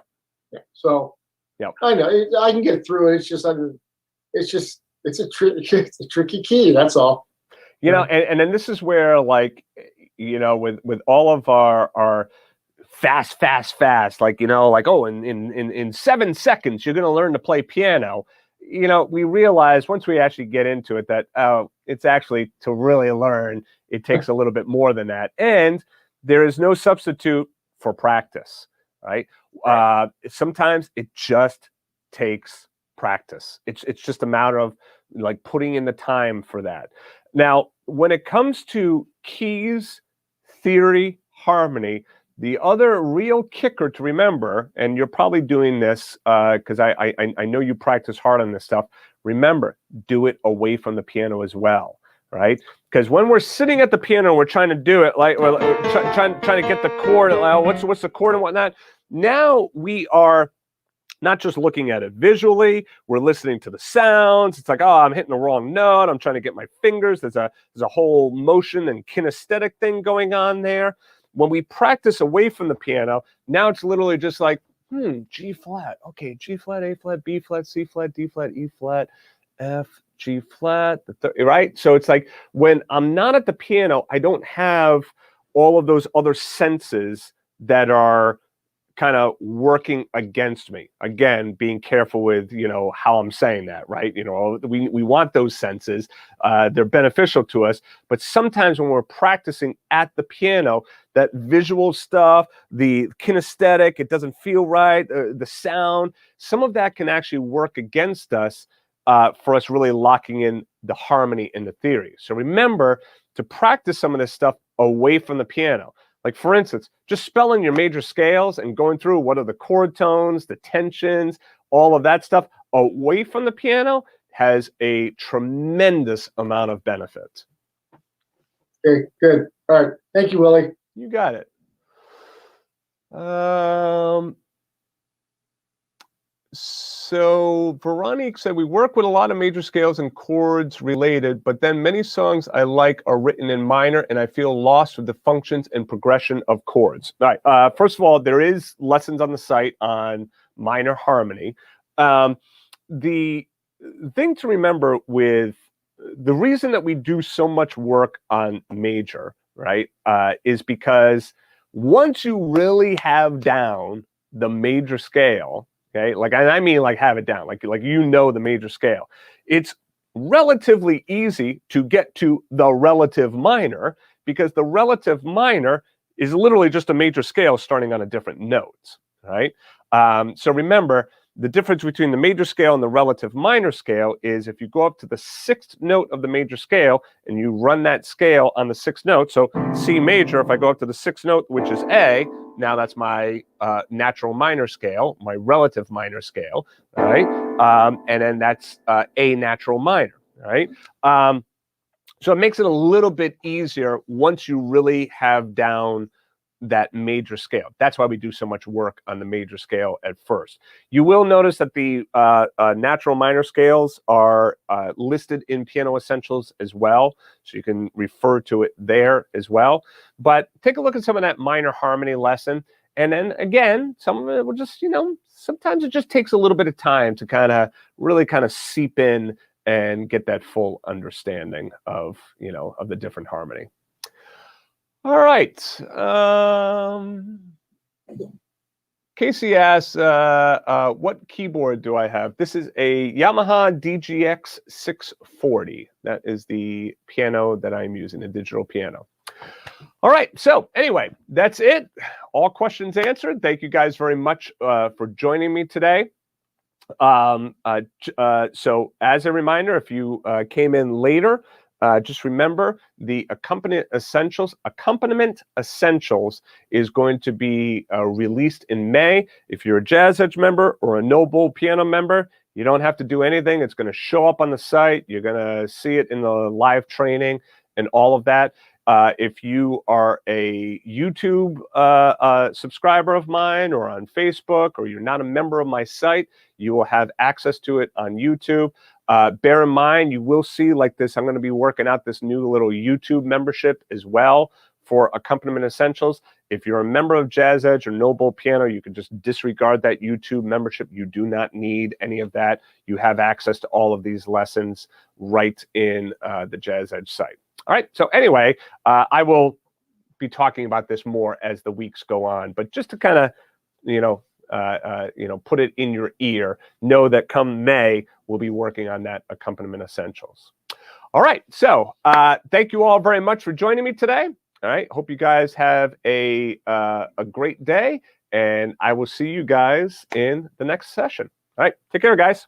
So yep. I know I can get through it. It's a tricky key. That's all. And then this is where, like, with all of our fast, like, in 7 seconds, you're going to learn to play piano. We realize once we actually get into it that, it's actually to really learn, it takes a little bit more than that. And there is no substitute for practice, right? Sometimes it just takes practice. It's just a matter of like putting in the time for that. Now, when it comes to keys, theory, harmony, the other real kicker to remember, and you're probably doing this because I know you practice hard on this stuff. Remember, do it away from the piano as well, right? Because when we're sitting at the piano, we're trying to do it like we're trying to get the chord. What's the chord and whatnot? Now not just looking at it visually. We're listening to the sounds. It's like, oh, I'm hitting the wrong note. I'm trying to get my fingers. There's a whole motion and kinesthetic thing going on there. When we practice away from the piano, now it's literally just like, G flat. Okay, G flat, A flat, B flat, C flat, D flat, E flat, F, G flat, right? So it's like when I'm not at the piano, I don't have all of those other senses that are kind of working against me. Again, being careful with, how I'm saying that, right? We want those senses. They're beneficial to us. But sometimes when we're practicing at the piano, that visual stuff, the kinesthetic, it doesn't feel right, the sound, some of that can actually work against us for us really locking in the harmony and the theory. So remember to practice some of this stuff away from the piano. Like, for instance, just spelling your major scales and going through what are the chord tones, the tensions, all of that stuff away from the piano has a tremendous amount of benefit. Okay, good. All right. Thank you, Willie. You got it. So Veronique said, we work with a lot of major scales and chords related, but then many songs I like are written in minor and I feel lost with the functions and progression of chords. All right. First of all, there is lessons on the site on minor harmony. The thing to remember with the reason that we do so much work on major, right, is because once you really have down the major scale, okay, like I mean, like have it down, like the major scale, it's relatively easy to get to the relative minor because the relative minor is literally just a major scale starting on a different note, right? So remember, the difference between the major scale and the relative minor scale is if you go up to the sixth note of the major scale and you run that scale on the sixth note, so C major, if I go up to the sixth note, which is A, now that's my natural minor scale, my relative minor scale, right? And then that's A natural minor, right? So it makes it a little bit easier once you really have down that major scale. That's why we do so much work on the major scale at first. You will notice that the natural minor scales are listed in Piano Essentials as well, so you can refer to it there as well. But take a look at some of that minor harmony lesson, and then again, some of it will just, sometimes it just takes a little bit of time to really seep in and get that full understanding of, of the different harmony. All right. Casey asks, what keyboard do I have? This is a Yamaha DGX 640. That is the piano that I'm using, a digital piano. All right. So anyway, that's it. All questions answered. Thank you guys very much for joining me today. So as a reminder, if you came in later, just remember the Accompaniment Essentials is going to be released in May. If you're a Jazz Edge member or a No Bull Piano member, you don't have to do anything. It's going to show up on the site. You're going to see it in the live training and all of that. If you are a YouTube subscriber of mine or on Facebook, or you're not a member of my site, you will have access to it on YouTube. Bear in mind, you will see like this, I'm going to be working out this new little YouTube membership as well for Accompaniment Essentials. If you're a member of Jazz Edge or No Bull Piano, you can just disregard that YouTube membership. You do not need any of that. You have access to all of these lessons right in the Jazz Edge site. All right. So anyway, I will be talking about this more as the weeks go on, but just to kind of, put it in your ear, know that come May, we'll be working on that Accompaniment Essentials. All right. So thank you all very much for joining me today. All right. Hope you guys have a great day, and I will see you guys in the next session. All right. Take care, guys.